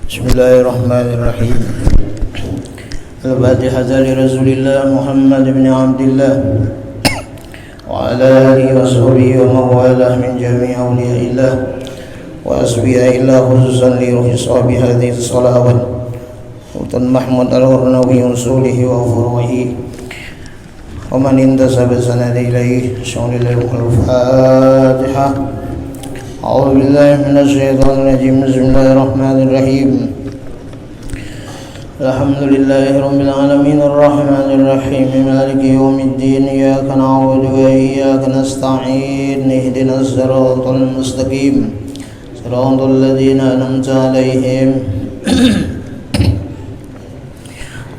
Bismillahirrahmanirrahim. Al-Fatihah li Rasulillah Muhammad bin Abdullah wa ala alihi wa sahbihi wa mawalah min jami'i awliyaillah wa asbiya'illah khususan li ruhi sahabi hadhihi salawat Sultan Mahmud al-Hurnawi usulihi wa furuhi wa man intasaba sanadi ilayhi syawlillahi al-Fatihah. أعوذ بالله من الشيطان الرجيم. بسم الله الرحمن الرحيم. الحمد لله رب العالمين الرحمن الرحيم مالك يوم الدين إياك نعبد وإياك نستعين اهدنا الصراط المستقيم صراط الذين أنعمت عليهم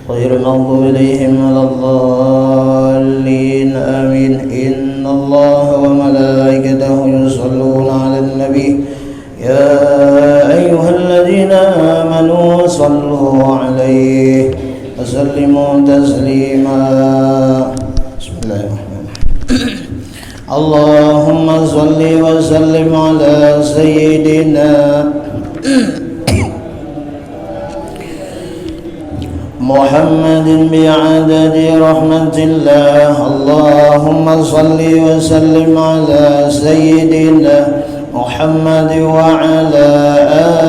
غير المغضوب عليهم ولا الضالين آمين. إن الله وملائكته يصلون على النبي يا أيها الذين آمنوا صلوا عليه وسلموا تسليما. بسم الله الرحمن الرحيم. اللهم صل وسلم على سيدنا محمد بعدد رحمة الله. اللهم صل وسلم على سيدنا محمد وعلى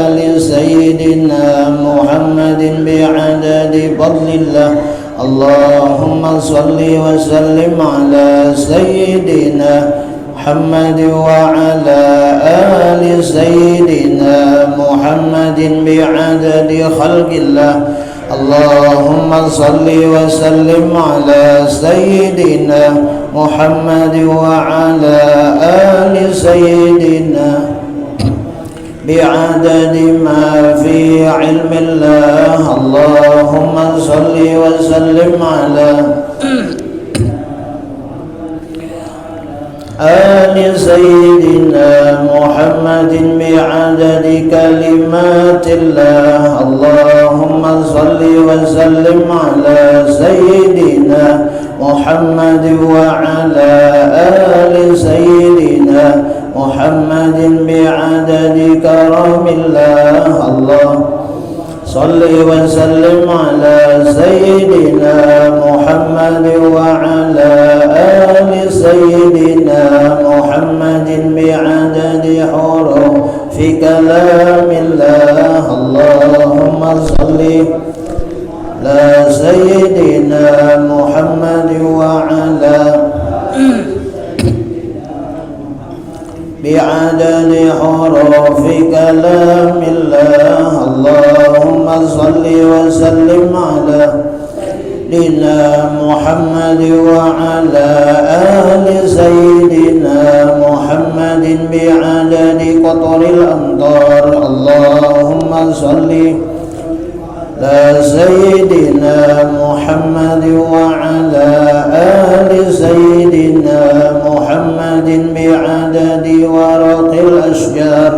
آل سيدنا محمد بعدد فضل الله. اللهم صل وسلم على سيدنا محمد وعلى آل سيدنا محمد بعدد خلق الله. اللهم صل وسلم على سيدنا محمد وعلى آل سيدنا بعدد ما في علم الله. اللهم صل وسلم على آل سيدنا محمد بعدد كلمات الله. اللهم صل وسلم على سيدنا محمد وعلى آل سيدنا محمد بعدد كرم الله. الله صل وسلم على سيدنا محمد وعلى آل سيدنا محمد بعدد حروف كلام الله. اللهم صل على سيدنا محمد وعلى بعدد حروف كلام الله. اللهم صل وسلم على سيدنا محمد وعلى آل سيدنا محمد بعدد قطر الأمطار. اللهم صل على سيدنا محمد وعلى آل سيدنا محمد بعدد ورق الأشجار.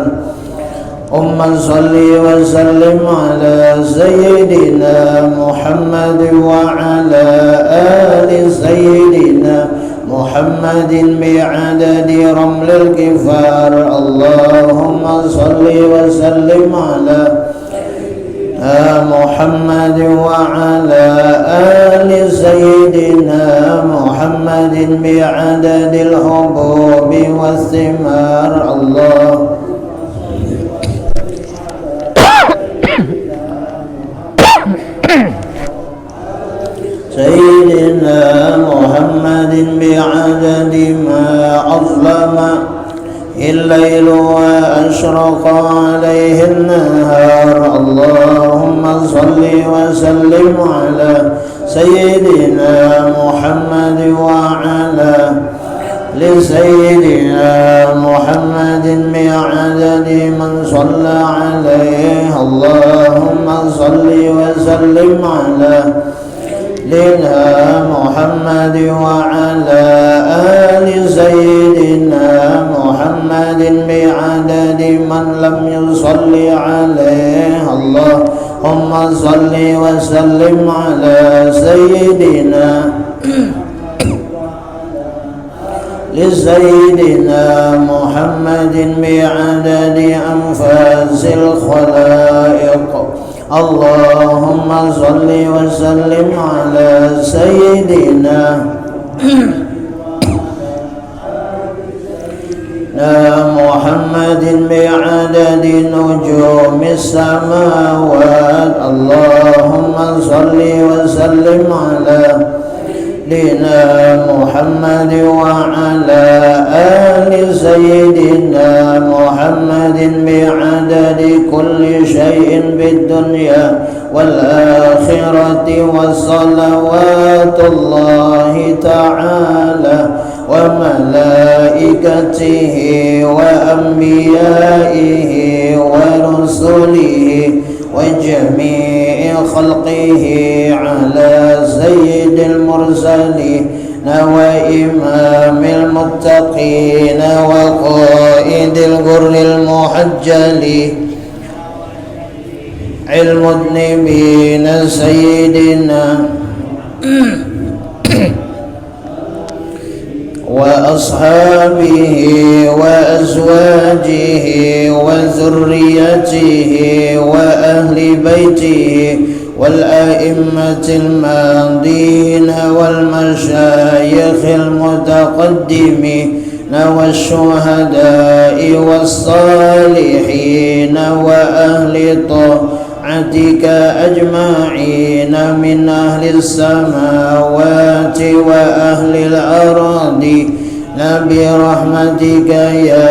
صل وسلم على سيدنا محمد وعلى آل سيدنا محمد بعدد رمل الكفار. اللهم صل وسلم على محمد وعلى آل سيدنا محمد بعدد الحبوب والثمار. الله سيدنا محمد بعدد ما أظلم الليل وأشرق عليه النهار. اللهم صل وسلم على سيدنا محمد وعلى لسيدنا محمد بعدد من صلى عليه. اللهم صل وسلم على سيدنا محمد وعلى آل سيدنا محمد بعدد من لم يصل عليه. اللهم صل وسلم على سيدنا لسيدنا محمد بعدد أنفاس الخلائق. اللهم صل وسلم على سيدنا محمد بعدد نجوم السماوات. اللهم صل وسلم على سيدنا محمد وعلى آل سيدنا محمد بعدد كل شيء بالدنيا والآخرة. وصلوات الله تعالى وملائكته وأنبيائه ورسله وجميع خلقه على سيد المرسلين وإمام المتقين وقائد الغر المحجلين المذنبين سيدنا وأصحابه وأزواجه وذريته وأهل بيته والأئمة الماضين والمشايخ المتقدمين والشهداء والصالحين وأهل طاعتك أجمعين من أهل السماوات وأهل الأرض برحمتك يا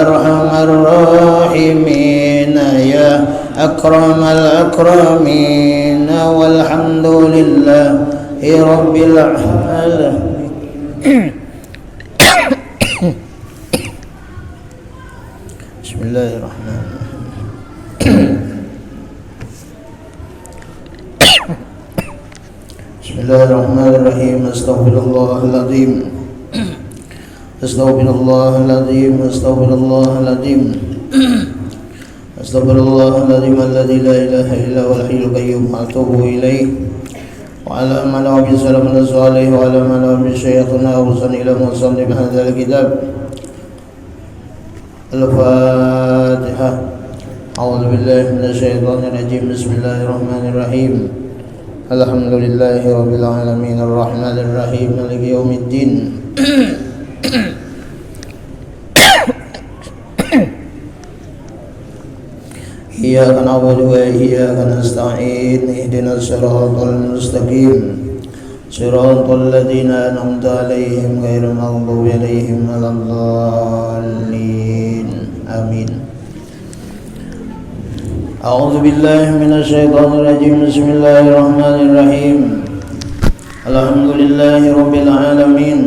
أرحم الراحمين يا أكرم الأكرمين. والحمد لله رب العالمين. بسم الله الرحمن الرحيم. بسم الله الرحمن الرحيم. استغفر الله العظيم استغفر الله العظيم استغفر الله العظيم استغفر الله العظيم الذي لا إله إلا هو الحي القيوم وأتوب إليه. وعلى من هو بسلام الصالح وعلى من هو بشيخنا وصل إلى مصنف هذا الكتاب. الفاتحة. أعوذ بالله من الشيطان الرجيم. بسم الله الرحمن الرحيم. الحمد لله رب العالمين الرحمن الرحيم مالك يوم الدين. إياك نعبد وإياك نستعين اهدنا الصراط المستقيم صراط الذين أنعمت عليهم غير المغضوب عليهم ولا الضالين آمين. أعوذ بالله من الشيطان الرجيم. بسم الله الرحمن الرحيم. الحمد لله رب العالمين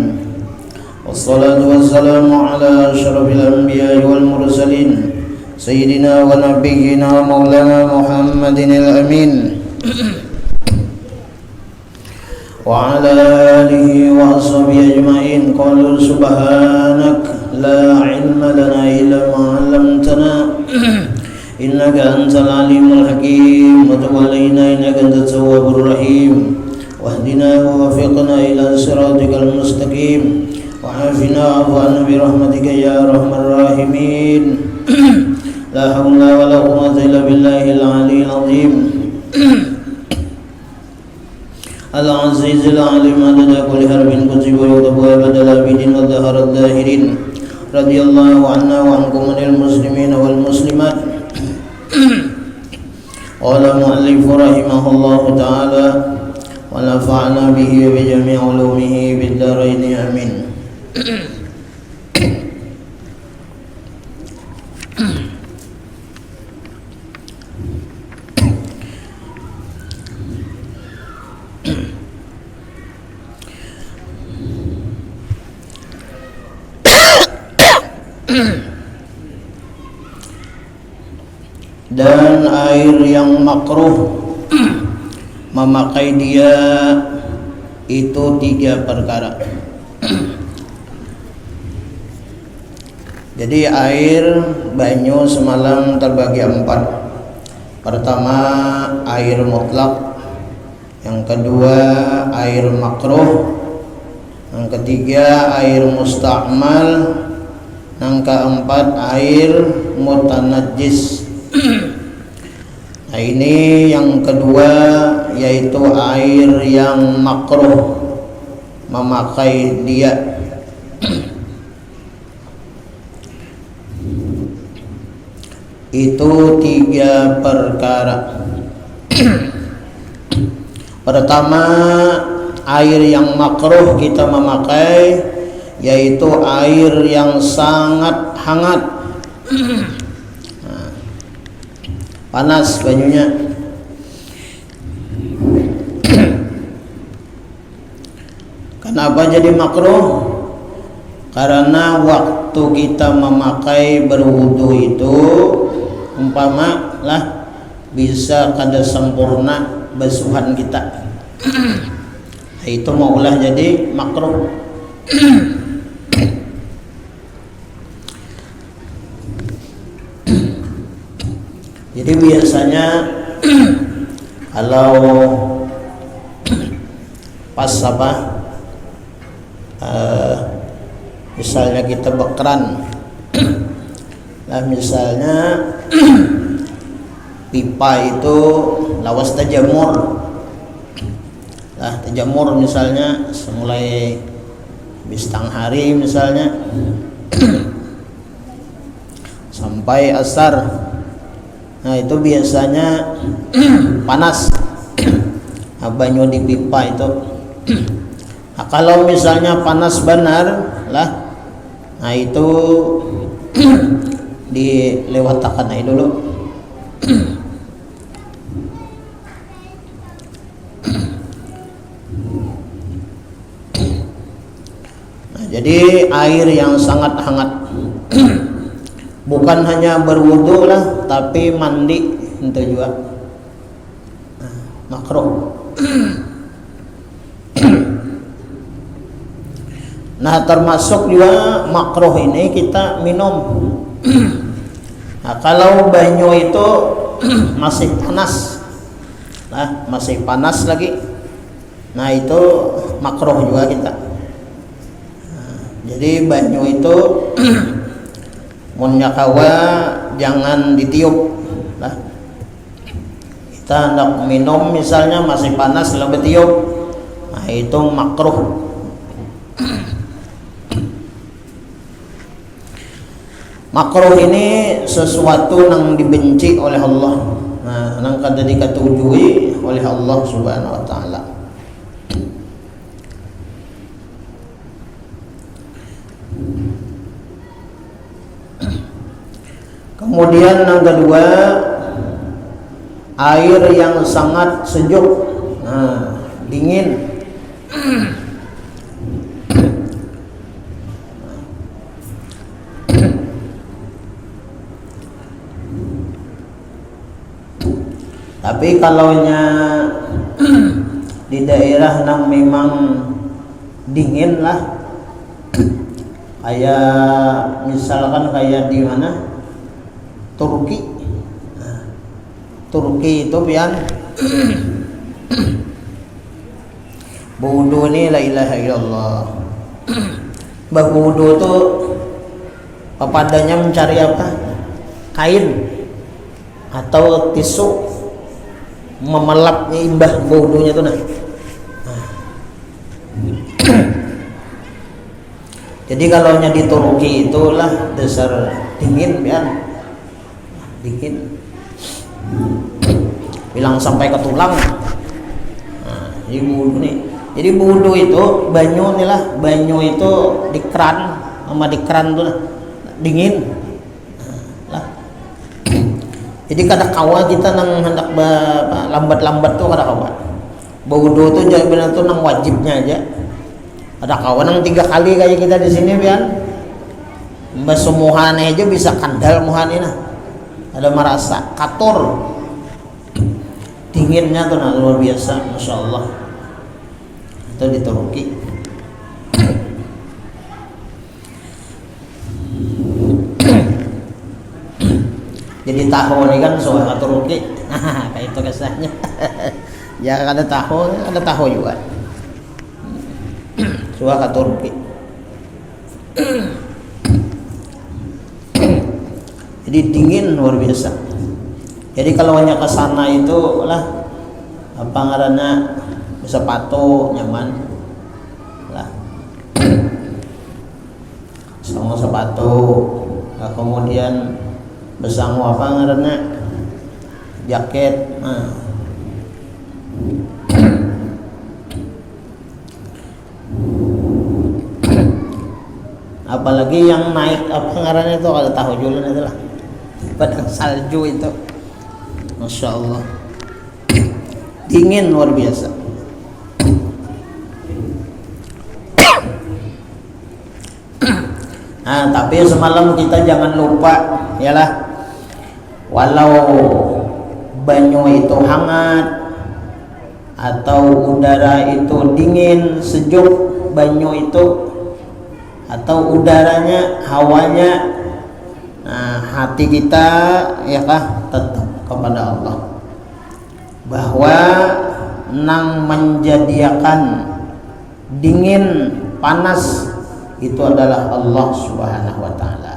والصلاة والسلام على أشرف الأنبياء والمرسلين سيدنا ونبينا مولانا محمد الأمين وعلى آله وأصحابه أجمعين. قالوا سبحانك لا علم لنا إلا ما علمتنا إنك أنت العليم الحكيم. وتب علينا إنك أنت التواب الرحيم. واهدنا ووفقنا إلى صراطك المستقيم وعافنا واعف عنا برحمتك يا أرحم الراحمين. لا حول ولا قوة إلا بالله العلي العظيم العزيز العليم عدد كل حرف كتب ويكتب أبد الآبدين والدهر الداهرين. رضي الله عنا وعنكم من المسلمين والمسلمات. قال المؤلف رحمه الله تعالى ونفعنا به وبجميع علومه بالدارين آمين. Dan air yang makruh memakai dia itu 3 perkara. Jadi air banyu semalam terbagi 4. Pertama air mutlak, yang kedua air makruh, yang ketiga air musta'mal, yang keempat air mutanajjis. Nah, ini yang kedua, yaitu air yang makruh memakai dia. Itu 3 perkara. Pertama, air yang makruh kita memakai yaitu air yang sangat hangat. Panas banyunya. Kenapa jadi makruh? Karena waktu kita memakai berwudu itu umpama lah bisa kada sempurna basuhan kita. Itu maulah jadi makruh. Jadi biasanya kalau pas misalnya kita berkeran, nah misalnya pipa itu lawas tajamur, nah tajamur misalnya semulai bistang hari misalnya sampai asar. Nah itu biasanya panas banyu di pipa itu. Nah, kalau misalnya panas benar lah, nah itu dilewatakan aja dulu. Nah, jadi air yang sangat hangat. Bukan hanya berwudu lah, tapi mandi itu juga makruh. Nah termasuk juga makruh ini kita minum. Nah kalau banyu itu masih panas, nah masih panas lagi, nah itu makruh juga kita. Nah, jadi banyu itu munnya kawa jangan ditiup lah. Kita hendak minum misalnya masih panas lalu tiup, nah itu makruh. Makruh ini sesuatu yang dibenci oleh Allah, nah yang kada diketujui oleh Allah Subhanahu wa taala. Kemudian yang kedua, air yang sangat sejuk, nah, dingin. Tapi kalaunya di daerah yang memang dingin lah, kayak misalkan kayak di mana? Turki. Nah, Turki itu pian wudu ini la ilaha illallah. Wudu itu pepadanya mencari apa? Kain atau tisu, memelapnya imbah wudunya itu nah. Jadi kalau nya di Turki itulah dasar dingin pian. Dikit bilang sampai ke tulang. Nah, jadi wudu nih. Jadi wudu itu banyu nih lah, banyu itu di keran, sama di keran tuh lah, dingin. Nah, lah. Jadi kada kawa kita nang hendak lambat-lambat tuh kada kawa. Wudu tuh jadi benar tuh nang wajibnya aja. Ada kawa nang 3 kali kayak kita di sini pian. Mbak semuhan aja bisa kandal muhan ini nah. Ada merasa katur, dinginnya tuh nah, luar biasa, masya Allah. Itu di Turki. Jadi tahu ini kan soal Turki, kayak itu kesannya. Ya ada tahu juga. Soal Turki. Jadi dingin luar biasa. Jadi kalau hanya ke sana itu lah apa ngarannya sepatu nyaman lah. Sama sepatu, nah, kemudian besangu apa ngarannya jaket. Nah. Apalagi yang naik apa ngarannya itu kalau tahu jualan itu lah padang salju itu, masya Allah dingin luar biasa. Nah, tapi semalam kita jangan lupa yalah, walau banyu itu hangat atau udara itu dingin sejuk, banyu itu atau udaranya, hawanya, nah hati kita ya kah tetap kepada Allah, bahwa nang menjadikan dingin panas itu adalah Allah Subhanahu wa taala.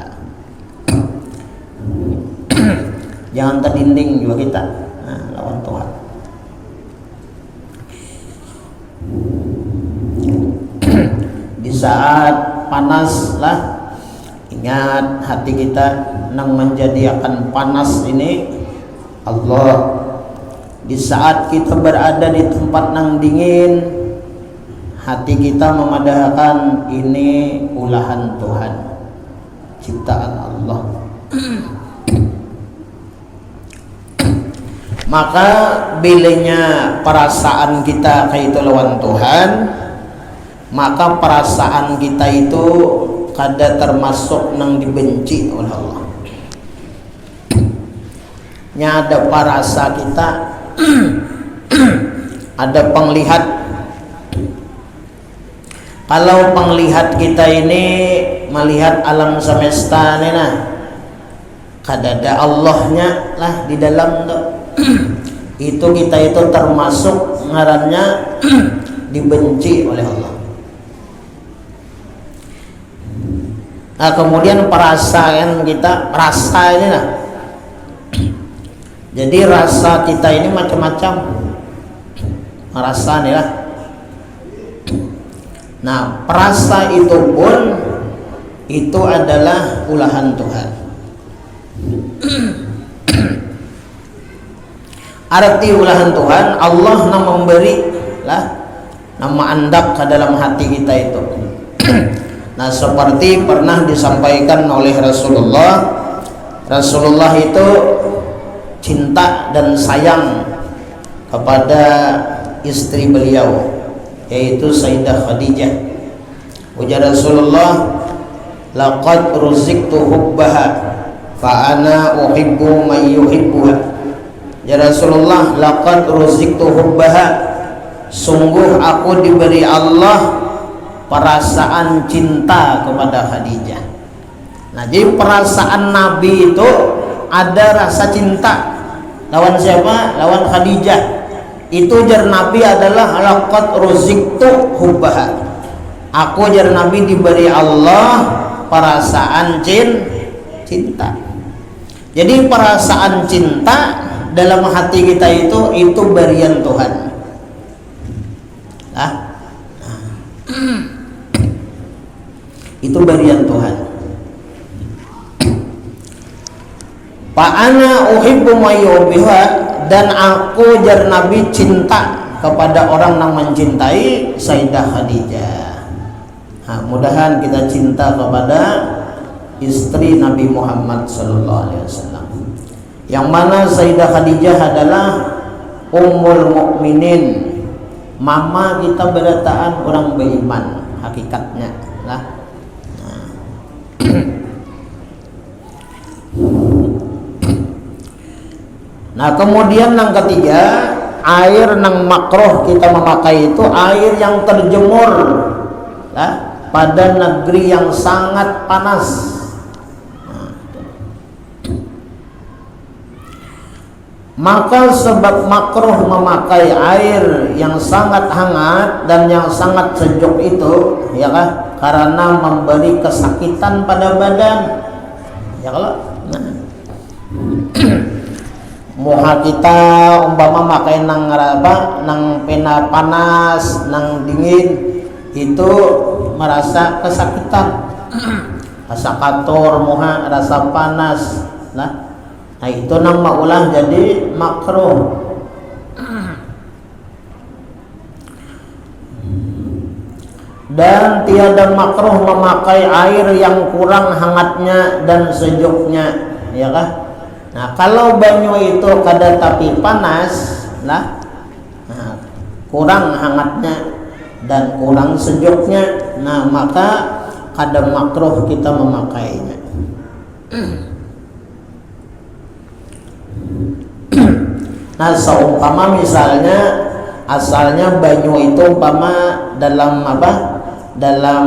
Jangan terdinding juga kita, nah, lawan Tuhan. Di saat panas lah, ingat hati kita nang menjadikan panas ini Allah. Di saat kita berada di tempat nang dingin, hati kita memadahkan ini ulahan Tuhan, ciptaan Allah. Maka bilanya perasaan kita kayak itu lawan Tuhan, maka perasaan kita itu kada termasuk nang dibenci oleh Allah. Nya ada perasa kita ada penglihat. Kalau penglihat kita ini melihat alam semesta ini nah, kada ada Allahnya lah di dalam tuh. Itu kita itu termasuk ngarannya dibenci oleh Allah. Nah, kemudian perasaan kita, rasa ini nah. Jadi rasa kita ini macam-macam. Rasa nih lah. Nah, perasa itu pun itu adalah ulahan Tuhan. Arti ulahan Tuhan, Allah yang memberi lah, nama andak ke dalam hati kita itu. Nah, seperti pernah disampaikan oleh Rasulullah. Rasulullah itu cinta dan sayang kepada istri beliau, yaitu Sayyidah Khadijah. Ujar Rasulullah, laqad ruziqtu hubbaha fa ana uhibbu man yuhibbuha. Ya Rasulullah, laqad ruziqtu hubbaha, sungguh aku diberi Allah perasaan cinta kepada Khadijah. Nah, jadi perasaan Nabi itu ada rasa cinta lawan siapa? Lawan Khadijah. Itu jar Nabi adalah laqad ruziqtu hubbaha. Aku jar Nabi diberi Allah perasaan cinta. Jadi perasaan cinta dalam hati kita itu berian Tuhan. Nah, itu berian Tuhan. Fa'ana uhibbu ma yuhibbuha, dan aku jar Nabi cinta kepada orang yang mencintai Sayyidah Khadijah. Nah, mudahan kita cinta kepada istri Nabi Muhammad sallallahu alaihi wasallam. Yang mana Sayyidah Khadijah adalah ummul mukminin, mama kita berataan orang beriman hakikatnya lah. Nah, kemudian yang ketiga, air nang makruh kita memakai itu air yang terjemur lah, pada negeri yang sangat panas. Maka sebab makruh memakai air yang sangat hangat dan yang sangat sejuk itu, ya kan, karena memberi kesakitan pada badan, ya kalau. Nah. Muha kita umpama makai nang apa, nang pena panas, nang dingin itu merasa kesakitan, rasa kator, muha rasa panas lah. Nah itu nang maulah jadi makruh. Dan tiada makruh memakai air yang kurang hangatnya dan sejuknya, ya kan? Nah kalau banyu itu kada tapi panas lah, nah, kurang hangatnya dan kurang sejuknya, nah maka kada makruh kita memakainya. Nah seumpama misalnya asalnya banyu itu umpama dalam apa, dalam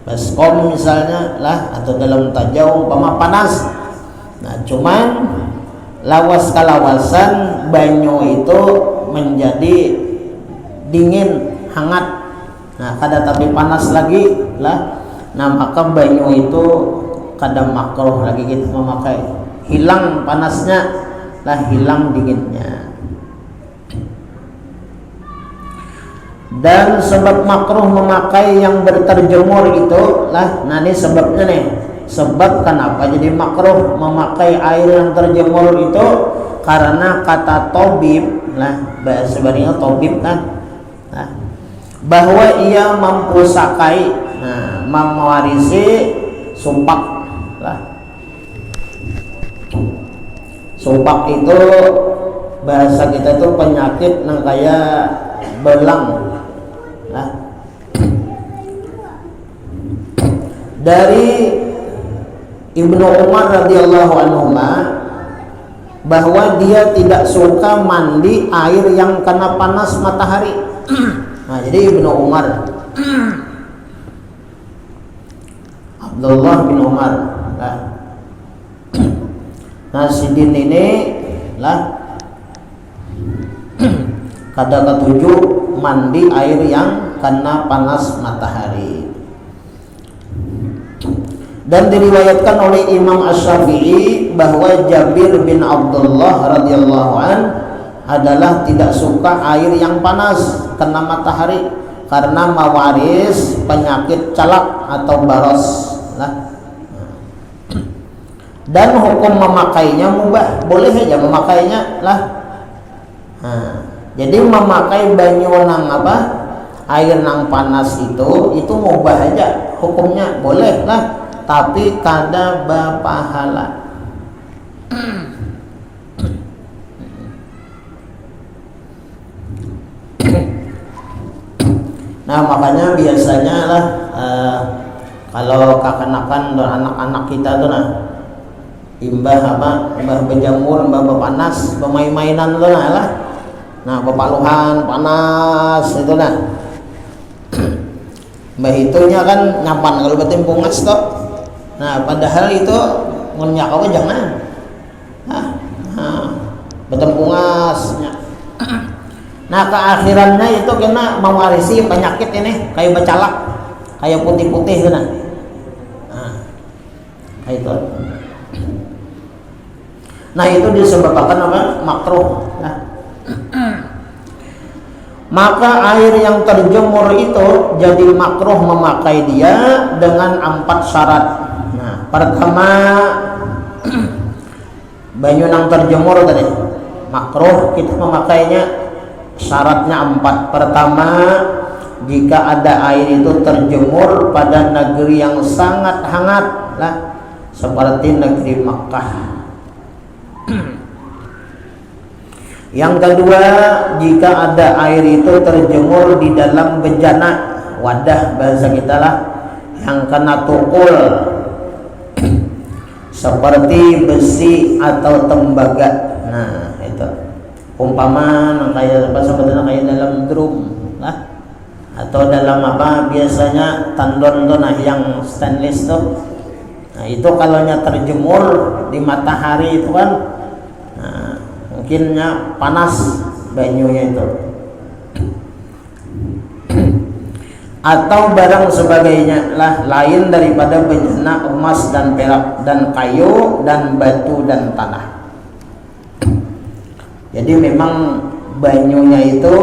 baskom misalnya lah, atau dalam tajau umpama panas. Nah cuman lawas kalawasan banyu itu menjadi dingin hangat, nah kada tapi panas lagi lah, nah maka banyu itu kada makruh lagi kita memakai, hilang panasnya lah, hilang dinginnya. Dan sebab makruh memakai yang berterjemur itu lah, nah ini sebabnya nih, sebab kenapa jadi makruh memakai air yang terjemur itu karena kata tobib lah, bahasa sebenarnya tobib kan, nah, bahwa ia mampu sakai, nah, mewarisi sumpak lah. Sumpak itu bahasa kita tuh penyakit nang kayak belang lah. Dari Ibnu Umar radhiyallahu anhu bahwa dia tidak suka mandi air yang kena panas matahari. Nah, jadi Ibnu Umar, Abdullah bin Umar lah. Nah sidin ini lah kada ketujuh mandi air yang kena panas matahari. Dan diriwayatkan oleh Imam Asy-Syafi'i bahwa Jabir bin Abdullah radhiyallahu an adalah tidak suka air yang panas kena matahari karena mewaris penyakit calak atau baros lah. Dan hukum memakainya mubah, boleh saja memakainya lah. Nah, jadi memakai banyu nang apa, air nang panas itu mubah aja, hukumnya boleh lah, tapi kada berpahala. Nah makanya biasanya lah kalau kekanakan dan anak-anak kita tuh nah imbah apa, imbah berjamur, imbah berpanas, bermain-mainan tuh nah lah, nah berpaluhan panas itu nah, mbah itunya kan nyapan kalau betim pungas toh, nah padahal itu ngenyak apa jangan, nah betim pungasnya. Nah keakhirannya itu kena mewarisi penyakit ini kayak becalak, kayak putih-putih itu nah, kayak itu. Nah itu disebabkan apa? Makruh. Nah. Maka air yang terjemur itu jadi makruh memakai dia dengan 4 syarat. Nah, pertama banyu yang terjemur tadi makruh kita memakainya, syaratnya 4. Pertama, jika ada air itu terjemur pada negeri yang sangat hangat lah, seperti negeri Makkah. Yang kedua, jika ada air itu terjemur di dalam bejana, wadah bahasa kita lah, yang kena tukul seperti besi atau tembaga. Nah itu umpama kayak apa, sebetulnya kayak dalam drum lah, atau dalam apa biasanya tandon tuh, nah yang stainless tuh. Nah itu kalau terjemur di matahari itu kan, nah, mungkinnya panas banyunya itu, atau barang sebagainya lah lain daripada bejana emas dan perak dan kayu dan batu dan tanah. Jadi memang banyunya itu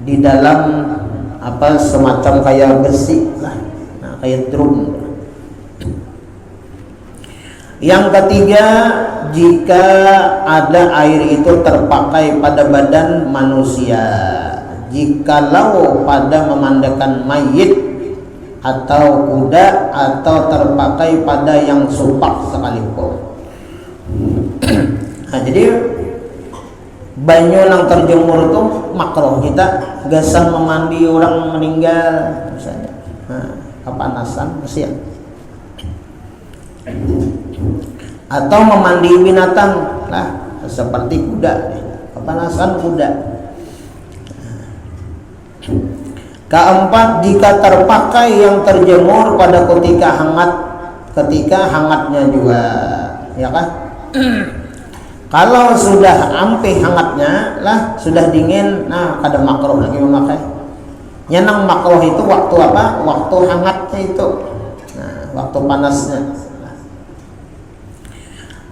di dalam apa semacam kayak besi lah, nah, kayak drum. Yang ketiga, jika ada air itu terpakai pada badan manusia, jikalau pada memandikan mayit atau kuda atau terpakai pada yang supak sekalipun. Nah, jadi banyu yang terjemur itu makruh. Kita gasan memandi orang meninggal misalnya, nah, kepanasan kasihan. Atau memandi binatang lah, seperti kuda, kepanasan kuda. Keempat, jika terpakai yang terjemur pada ketika hangatnya juga, ya kan? Kalau sudah ampe hangatnya lah, sudah dingin, nah kada makruh lagi memakai. Nyenang makruh itu waktu apa? Waktu hangatnya itu, nah, waktu panasnya.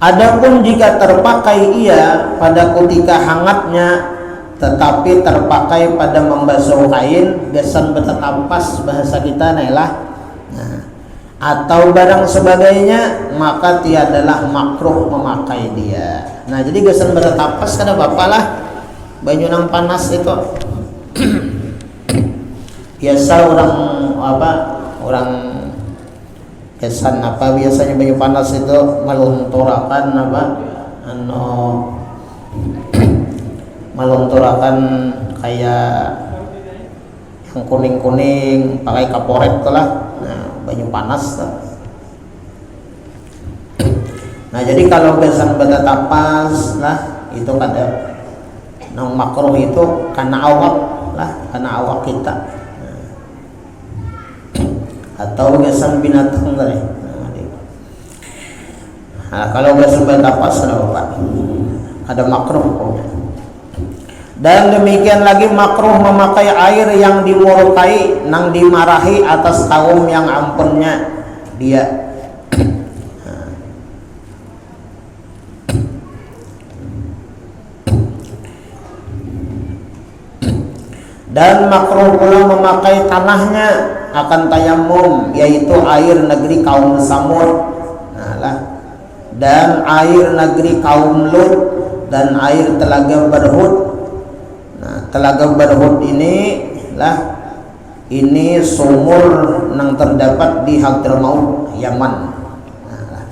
Adapun jika terpakai ia pada ketika hangatnya, tetapi terpakai pada membasuh kain, gasan betetapas bahasa kita nailah, nah, atau barang sebagainya, maka tiadalah makruh memakai dia. Nah, jadi gasan betetapas kada apa lah, banyu nang panas itu. Biasa orang kesan apa biasanya banyu panas itu melunturakan melunturakan kayak yang kuning-kuning pakai kaporet tuh lah, nah, banyu panas tuh. Nah, jadi kalau besan betetapas lah itu kada nang makruh itu karena awak lah, karena awak kita. Atau gasan binatang tadi. Nah, kalau gasan betetapas ada makruh. Dan demikian lagi makruh memakai air yang dimurkai nang dimarahi atas kaum yang ampunnya dia. Dan makruh pula memakai tanahnya akan tayamum, yaitu air negeri kaum Samud, nah, dan air negeri kaum Lut dan air telaga Barhud. Nah, telaga Barhud ini lah, ini sumur yang terdapat di Hadramaut, Yaman. Nah,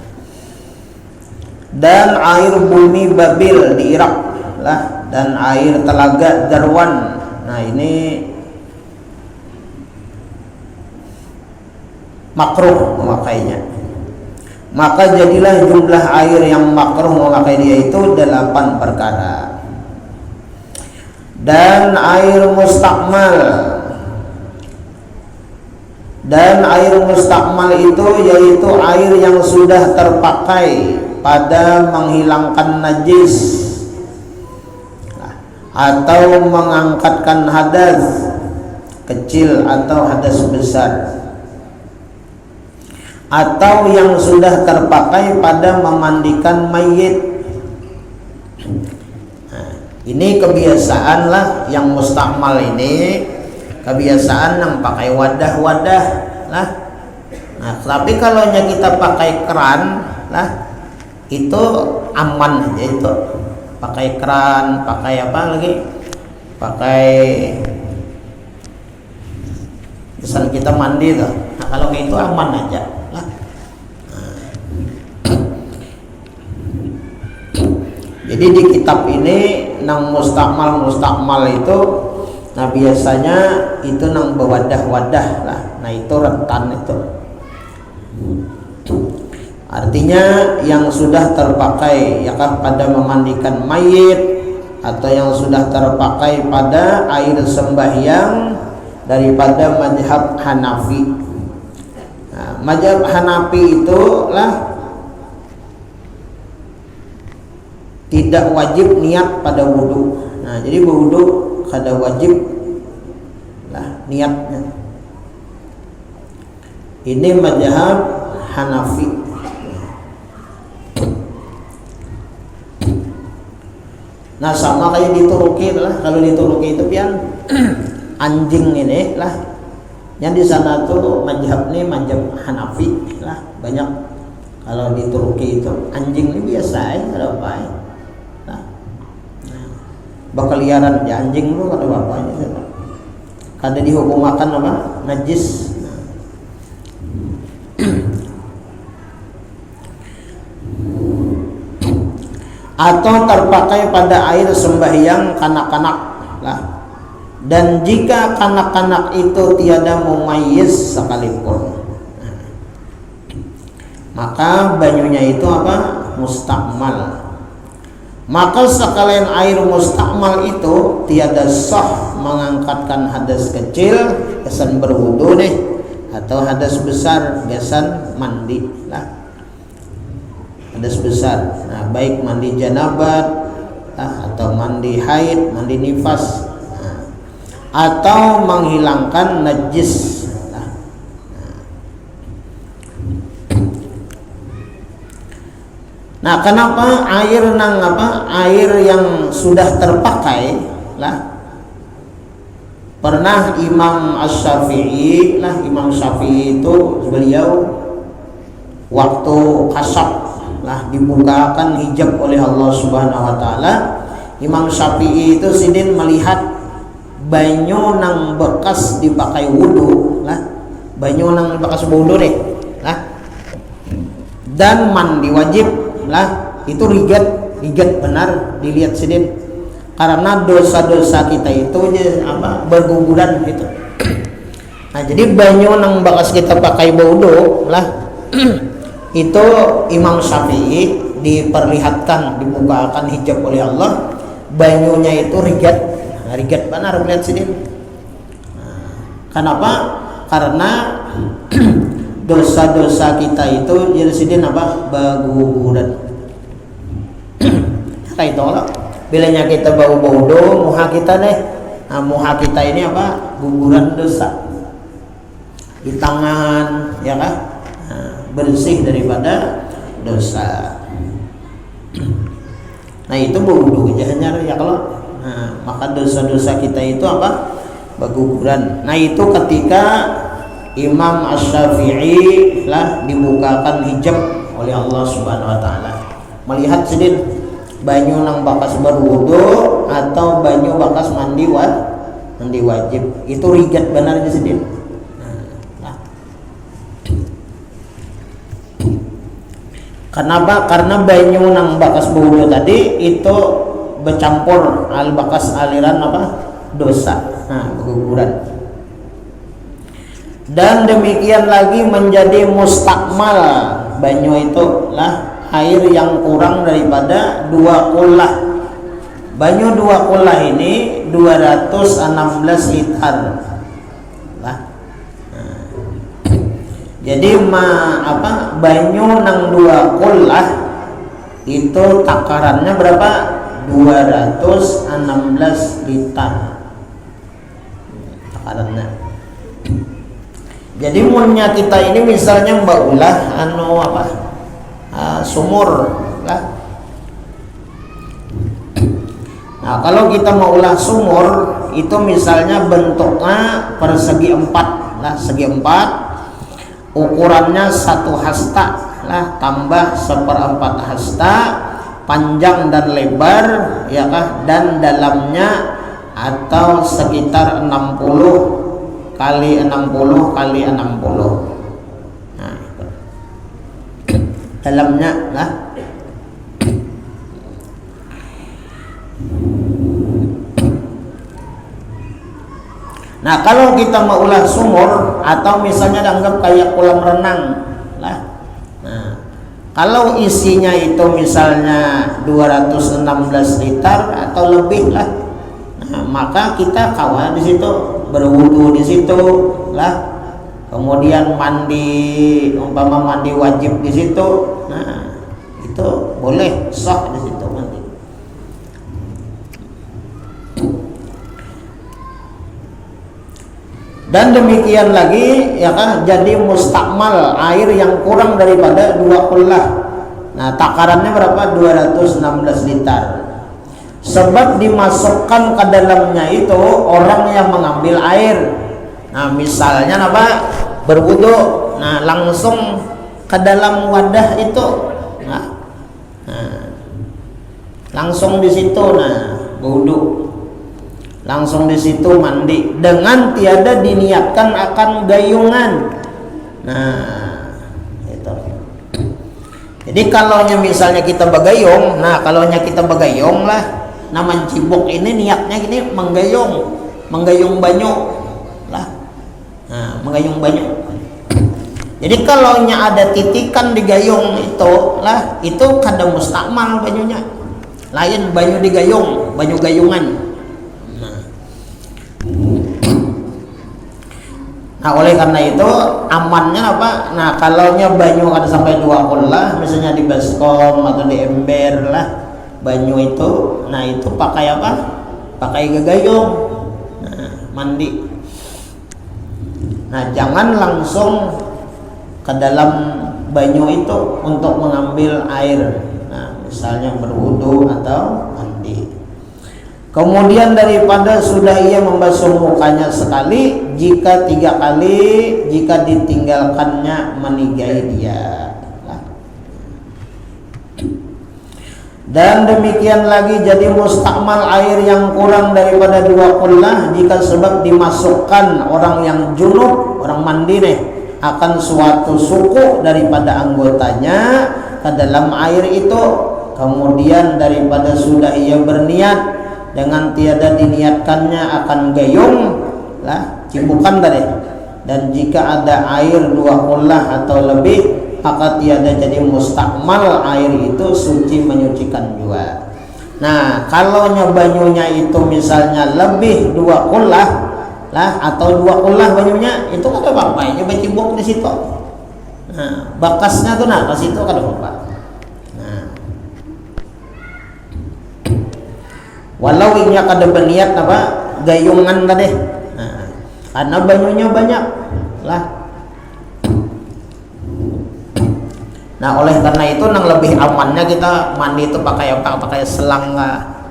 dan air bumi Babil di Irak lah, dan air telaga Darwan. Nah, ini makruh memakainya. Maka jadilah jumlah air yang makruh memakai dia itu 8 perkara. Dan air mustakmal. Dan air mustakmal itu yaitu air yang sudah terpakai pada menghilangkan najis atau mengangkatkan hadas kecil atau hadas besar, atau yang sudah terpakai pada memandikan mayit. Nah, ini kebiasaan lah yang mustakmal ini, kebiasaan yang pakai wadah-wadah lah. Nah, tapi kalau kita pakai keran lah, itu aman aja itu. Pakai keran, pakai apa lagi? Pakai kesan kita mandi tuh. Nah, kalau kayak itu aman aja lah. Nah. Jadi di kitab ini nang mustakmal itu, nah biasanya itu nang bewadah-wadah lah. Nah, itu rentan itu. Artinya yang sudah terpakai ya kan pada memandikan mayit, atau yang sudah terpakai pada air sembahyang daripada mazhab Hanafi. Nah, mazhab Hanafi itu lah tidak wajib niat pada wudu. Nah, jadi wudu kada wajib lah niatnya. Ini mazhab Hanafi. Nah sama kayak di Turki lah, kalau di Turki itu pian anjing ini lah, yang di sana tuh mazhab nih mazhab Hanafi lah banyak. Kalau di Turki itu anjing ini biasa ya, ada apa ya? Nah, berkeliaran ya anjing lu ada bapaknya, kada dihukum makan apa najis. Atau terpakai pada air sembahyang kanak-kanak lah. Dan jika kanak-kanak itu tiada mumayyiz sekalipun, maka banyunya itu apa? Mustakmal. Maka sekalian air mustakmal itu tiada sah mengangkatkan hadas kecil kesan berwudu nih, atau hadas besar kesan mandi lah. Hadas besar, nah, baik mandi janabat atau mandi haid, mandi nifas, atau menghilangkan najis. Nah, kenapa air nang apa? Air yang sudah terpakai lah. Pernah Imam Asy-Syafi'i lah, Imam Syafi'i itu beliau waktu kasab lah dibukakan hijab oleh Allah Subhanahu wa taala, Imam Syafi'i itu sidin melihat banyu nang bekas dipakai wudu lah, banyu nang bekas wudu deh lah, dan mandi wajib lah, itu rigat benar dilihat sidin, karena dosa-dosa kita itu apa berguguran gitu. Nah jadi banyu nang bekas kita pakai wudu lah itu Imam Syafi'i diperlihatkan, dibukakan hijab oleh Allah, banyunya itu rigat benar melihat sini. Kenapa? Karena dosa-dosa kita itu jadi sini apa? Berguguran. Kayak itu lah. Bilanya kita bau-bau do, muha kita nih, nah, muha kita ini apa? Guguran dosa di tangan, ya kan? Bersih daripada dosa. Nah itu berwudu hanya ya kalau maka dosa-dosa kita itu apa? Berguguran. Nah itu ketika Imam Asy-Syafi'i lah dibukakan hijab oleh Allah Subhanahu wa taala, melihat sedin banyu nang bakas berwudu atau banyu bakas mandi wajib, itu rigat benar di sedin. Kenapa? Karena banyu nang bakas wudu tadi itu bercampur al bakas aliran apa? Dosa. Nah, berguguran. Dan demikian lagi menjadi mustakmal, banyu itu lah air yang kurang daripada 2 kullah. Banyu 2 kullah ini 216 liter. Lah. Jadi banyu nang 2 kullah itu takarannya berapa? 216 liter takarannya. Jadi munnya kita ini misalnya mbak ulah sumur lah. Nah kalau kita mau ulah sumur itu misalnya bentuknya persegi 4 lah, segi 4, ukurannya 1 hasta lah tambah 1/4 hasta, panjang dan lebar ya kah, dan dalamnya atau sekitar 60 kali 60 kali 60. Nah, dalamnya lah. Nah kalau kita mau ulah sumur atau misalnya dianggap kayak kolam renang lah, nah kalau isinya itu misalnya 216 liter atau lebih lah, nah, maka kita kawal di situ, berwudu di situ lah, kemudian mandi, umpama mandi wajib di situ, nah itu boleh sah di situ mandi. Dan demikian lagi ya kan, jadi mustakmal air yang kurang daripada 2 kullah. Nah takarannya berapa? 216 liter. sebab dimasukkan ke dalamnya itu orang yang mengambil air. Nah misalnya apa, berwudu, nah langsung ke dalam wadah itu, nah langsung di situ, nah wudu, langsung di situ mandi dengan tiada diniatkan akan gayungan. Nah itu. Jadi kalaunya misalnya kita bagayung, nah kalaunya kita bagayung lah, nah mencibuk ini niatnya gini menggayung banyu lah, nah menggayung banyu. Jadi kalaunya ada titikan di gayung itu lah, itu kada mustakmal banyunya, lain banyu digayung, banyu gayungan. Nah oleh karena itu amannya apa? Nah kalaunya banyu ada sampai 2 kullah, misalnya di baskom atau di ember lah banyu itu, nah itu pakai apa? Pakai gayung, nah mandi. Nah jangan langsung ke dalam banyu itu untuk mengambil air, nah misalnya berwudu atau mandi. Kemudian daripada sudah ia membasuh mukanya sekali, jika 3 kali, jika ditinggalkannya menigai dia. Dan demikian lagi jadi mustakmal air yang kurang daripada 2 kullah jika sebab dimasukkan orang yang junub, orang mandi nih, akan suatu suku daripada anggotanya ke dalam air itu. Kemudian daripada sudah ia berniat dengan tiada diniatkannya akan gayung lah, cibukan tadi, dan jika ada air 2 kullah atau lebih, maka tiada jadi mustakmal air itu suci menyucikan juga. Nah kalau banyunya itu misalnya lebih 2 kullah lah atau 2 kullah banyunya, itu kada apa-apa, ini cibuk di situ. Nah bakasnya tuh nah ke situ kada apa-apa. Walau inya kada berniat apa gayungan tadi, nah, karena banyunya banyak lah. Nah oleh karena itu nang lebih amannya kita mandi itu pakai apa? Pakai selang lah.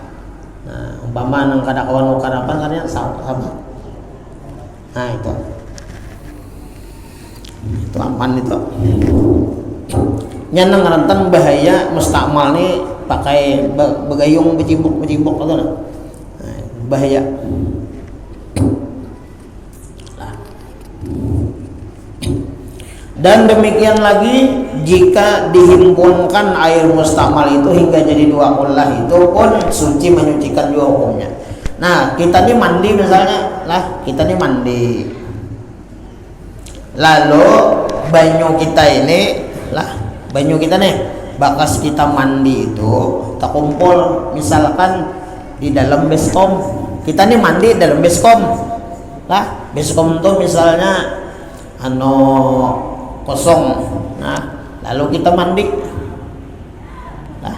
Nah umpama nang kada kawan ukarapan karena sama. Nah itu aman itu. Nya nang rentan bahaya mustakmal nih pakai begayung becibuk atau nah, bahaya. Dan demikian lagi jika dihimpunkan air mustakmal itu hingga jadi 2 kullah, itu pun suci menyucikan juga hukumnya. Nah kita nih mandi misalnya lah, kita nih mandi, lalu banyu kita ini lah, banyu kita nih bakas kita mandi itu tak kumpul misalkan di dalam baskom, kita nih mandi dalam baskom lah, baskom tuh misalnya kosong, nah lalu kita mandi lah.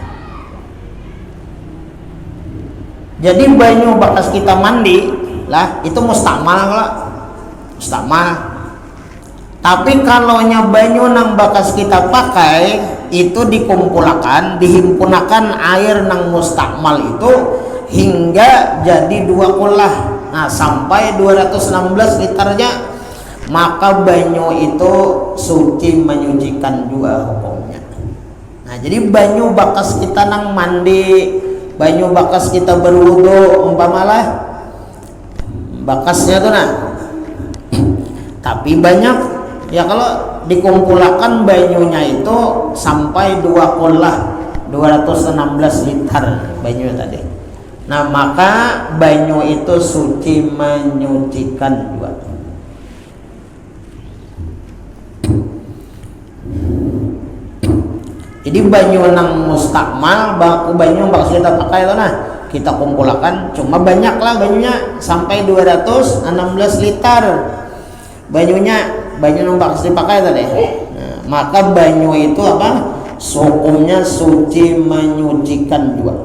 Jadi banyu bakas kita mandi lah itu mustakmal lah, mustakmal. Tapi kalau banyu nang bakas kita pakai itu dikumpulkan, dihimpunakan air nang mustakmal itu hingga jadi 2 kullah, nah sampai 216 liternya, maka banyu itu suci menyucikan juga hukumnya. Nah jadi banyu bakas kita nang mandi, banyu bakas kita berwudu umpamalah bakasnya tuh nah, tapi banyak ya kalau dikumpulkan banyunya itu sampai 2 kullah 216 liter banyu tadi, nah maka banyu itu suci menyucikan juga. Jadi banyu nang mustakmal, banyu bakal kita pakai itu nah, kita kumpulkan cuma banyak lah banyunya sampai 216 liter banyunya, banyu nang bakal dipakai tadi. Nah, maka banyu itu apa? Hukumnya suci menyucikan juga.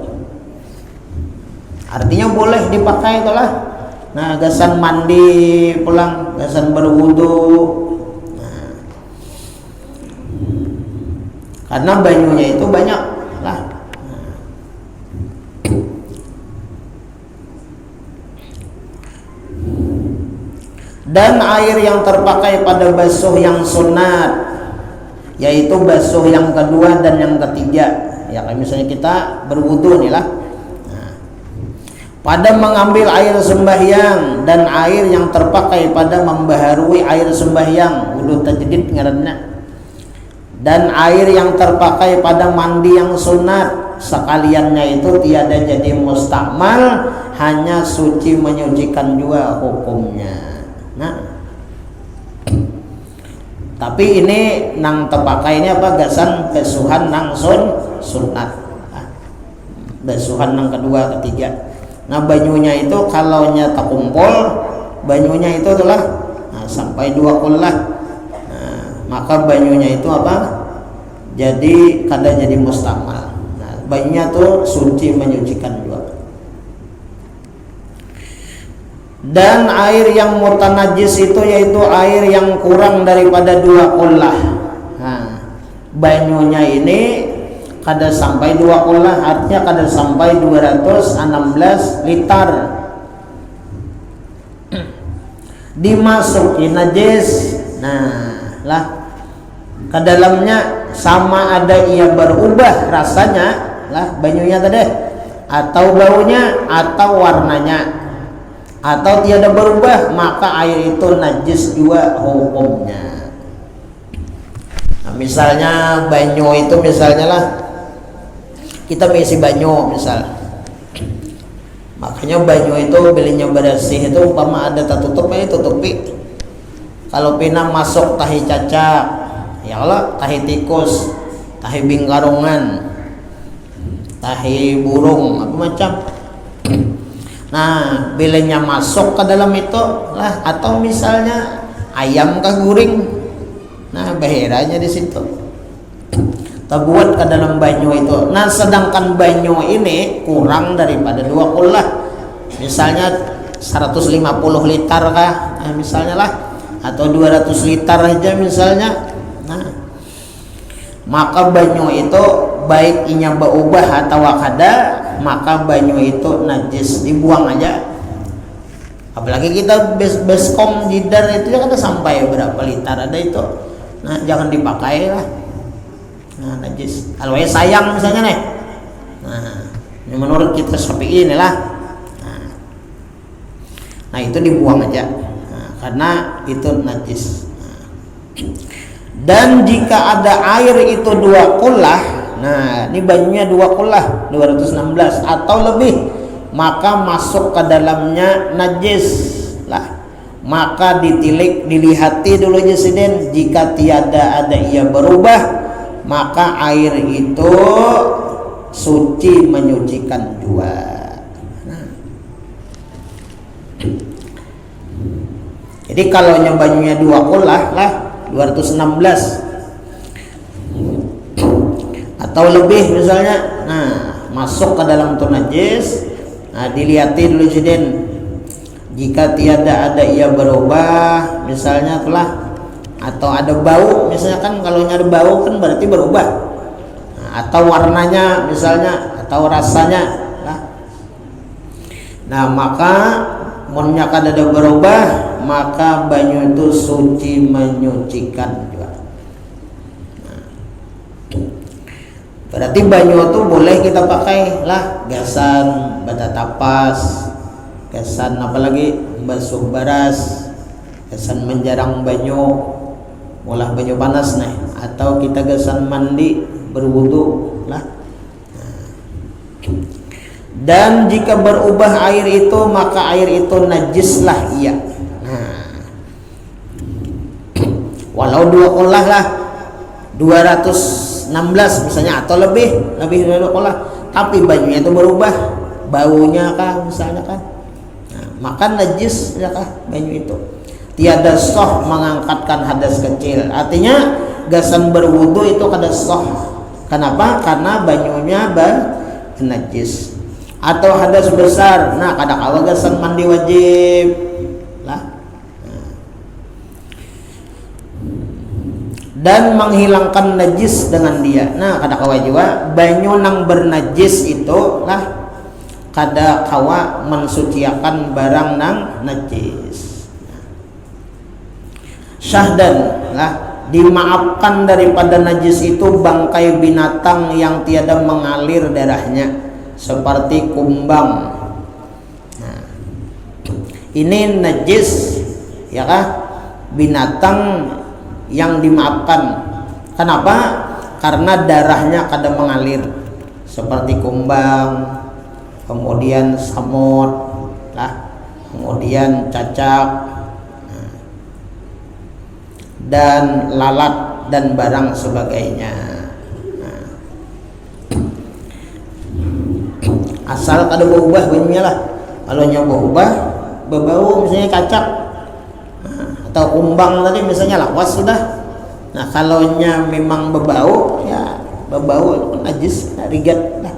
Artinya boleh dipakai itulah. Nah, gasan mandi pulang, gasan berwudu. Nah, karena banyunya itu banyak lah. Dan air yang terpakai pada basuh yang sunat, yaitu basuh yang kedua dan yang ketiga. Ya kayak misalnya kita berwudu nih lah. Pada mengambil air sembahyang dan air yang terpakai pada membaharui air sembahyang, wudu tajdid ngaranna. Dan air yang terpakai pada mandi yang sunat, sekaliannya itu tiada jadi mustakmal, hanya suci menyucikan jua hukumnya. Nah, tapi ini nang terpakai ini apa, gasan basuhan nang sunat, basuhan nang kedua ketiga. Nah banyunya itu kalau nya tak kumpul, banyunya itu adalah sampai 2 kullah. Maka banyunya itu apa? Jadi kada jadi mustakmal. Nah, banyunya tuh suci menyucikan juga. Dan air yang mutanajis itu yaitu air yang kurang daripada 2 kullah. Nah, banyunya ini kada sampai 2 kullah, artinya kada sampai 216 liter. Dimasuki najis. Nah, lah ke dalamnya sama ada ia berubah rasanya lah banyunya tadi, atau baunya atau warnanya, atau tiada berubah, maka air itu najis juga hukumnya. Nah, misalnya banyu itu misalnya lah kita mengisi banyu misal, makanya banyu itu belinya bersih itu umpama ada tertutupnya tutupi. Kalau pina masuk tahi cacak, ya Allah, tahi tikus, tahi bingkarungan, tahi burung, apa macam. Nah, bilanya masuk ke dalam itu lah, atau misalnya ayam kah guring, nah bahiranya di situ. Terbuat ke dalam banyu itu. Nah, sedangkan banyu ini kurang daripada 2 kullah, misalnya 150 liter kah, nah, misalnya lah, atau 200 liter aja misalnya. Nah, maka banyu itu baik inya berubah atau kada, maka banyu itu najis, dibuang aja. Apalagi kita beskom jidar itu kan sampai berapa liter ada itu. Nah, jangan dipakai lah. Nah, najis. Kalau sayang misalnya nih. Nah, ini menurut kita Syafi'i inilah. Nah, itu dibuang aja. Nah, karena itu najis. Dan jika ada air itu 2 kullah, nah ini banyunya 2 kullah 216 atau lebih, maka masuk ke dalamnya najis lah. Maka ditilik, dilihati dulu jesiden, jika tiada ada ia berubah, maka air itu suci menyucikan jua. Nah. Jadi kalau banyunya 2 kullah lah 216 atau lebih misalnya, nah masuk ke dalam tu najis. Nah, dilihatin dulu jidin, jika tiada ada ia berubah misalnya telah, atau ada bau misalnya, kan kalau ada bau kan berarti berubah. Nah, atau warnanya misalnya, atau rasanya lah. Nah, maka munnya kada ada berubah, maka banyu itu suci menyucikan juga. Nah, berarti banyu itu boleh kita pakai lah, gasan bata tapas, gasan apalagi basuh baras, gasan menjarang banyu, olah banyu panas nih, atau kita gasan mandi berwudu lah. Dan jika berubah air itu, maka air itu najis lah ia. Nah, walau 2 kullah lah 216 misalnya atau lebih dari 2 kullah, tapi banyunya itu berubah, baunya kah misalnya kan, nah, maka najis ya kah banyu itu. Tiada sah mengangkatkan hadas kecil, artinya gasan berwudu itu kada sah. Kenapa? Karena banyunya najis. Atau hadas besar, nah kada kawa gasan mandi wajib lah. Dan menghilangkan najis dengan dia, nah kada kawa juga banyu nang bernajis itu lah, kada kawa mensuciakan barang nang najis. syahdan lah, dimaafkan daripada najis itu bangkai binatang yang tiada mengalir darahnya seperti kumbang. Nah, ini najis ya kah, binatang yang dimaafkan. Kenapa? Karena darahnya kada mengalir seperti kumbang, kemudian samut lah, kemudian cacak, dan lalat dan barang sebagainya. Nah, asal kada berubah bunyinya lah. Kalau nya berubah, berbau misalnya cacak, atau kumbang tadi misalnya lawas sudah. Nah kalau nya memang berbau, ya berbau itu najis, rigat lah.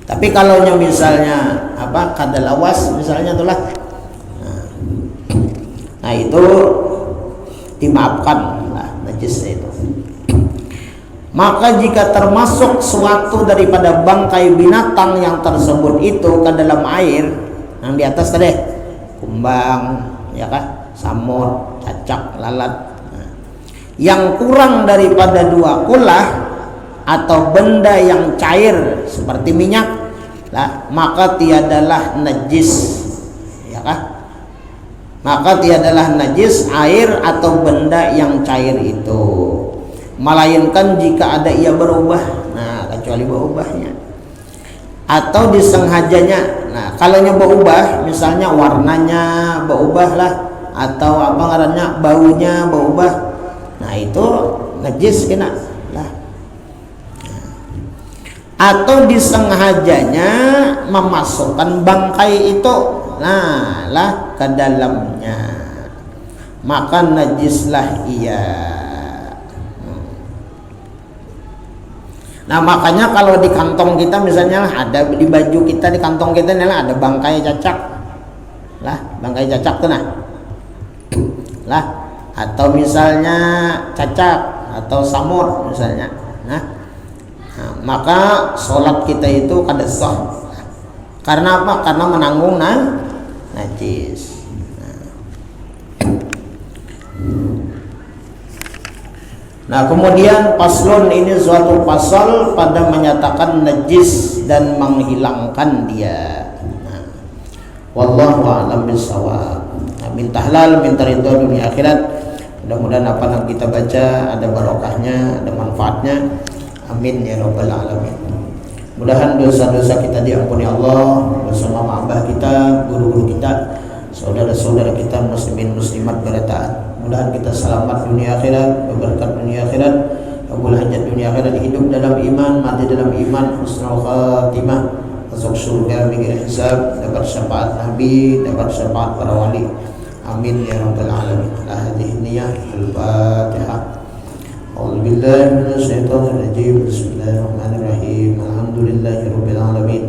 Tapi kalau nya misalnya kada lawas misalnya itulah, nah itu dimaafkan lah najisnya itu. Maka jika termasuk suatu daripada bangkai binatang yang tersebut itu ke dalam air, yang di atas tadi kumbang ya kah, samut, cacak, lalat, yang kurang daripada 2 kulah atau benda yang cair seperti minyak lah, maka tiadalah najis ya kah, maka tiadalah najis air atau benda yang cair itu, melainkan jika ada ia berubah. Nah kecuali berubahnya atau disengajanya. Nah kalau nya berubah, misalnya warnanya berubah lah, atau apa ngarannya baunya berubah, nah itu najis kena lah. Atau disengajanya memasukkan bangkai itu nah lah ke dalamnya, maka najislah ia. Nah makanya kalau di kantong kita misalnya ada, di baju kita, di kantong kita nih ada bangkai cacak lah, bangkai cacak tuh lah, atau misalnya cacak atau samut misalnya, nah maka sholat kita itu kada sah. Karena apa? Karena menanggung najis. Nah kemudian paslon ini suatu pasal pada menyatakan najis dan menghilangkan dia. Nah, wallahu a'lam bishawab. Nah, minta halal, minta ridho dunia akhirat. Mudah-mudahan apa yang kita baca ada barokahnya, ada manfaatnya. Amin ya rabbal alamin. Mudahan dosa-dosa kita diampuni Allah, dosa mama abah kita, guru-guru kita, saudara-saudara kita muslimin muslimat bertaat. Mudahan kita selamat dunia akhirat, berberkat dunia akhirat, kabul hajat dunia akhirat, hidup dalam iman, mati dalam iman, husnul khatimah, masuk surga bighairi hisab, dapat syafaat Nabi, dapat syafaat para wali. Amin ya rabbal alamin. Hadhihi niyyah al-Fatihah. A'udzu billahi minasyaitonir rajim. Bismillahirrahmanirrahim. Alhamdulillahi rabbil alamin.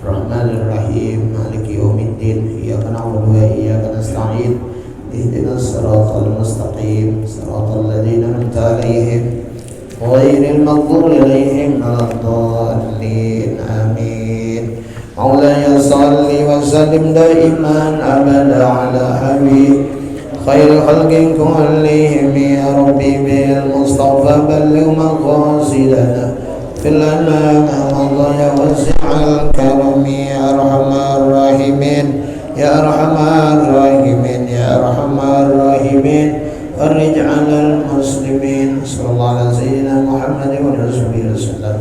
Rahmanir rahim. Maliki yaumiddin. Iyyaka na'budu wa iyyaka nasta'in. اهدنا الصراط المستقيم صراط الذين أنعمت عليهم غير المغضوب عليهم ولا الضالين آمين. مولاي صل وسلم دائما أبدا على حبيب خير الخلق كلهم يا ربي بالمصطفى بلغ مقاصدنا في الأنام الله يا واسع الكرم يا أرحم الراحمين يا أرحم الراحمين يا أرحم الراحمين فرج على المسلمين صلى الله على سيدنا محمد وعلى آله وصحبه وسلم.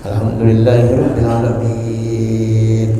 الحمد لله رب العالمين.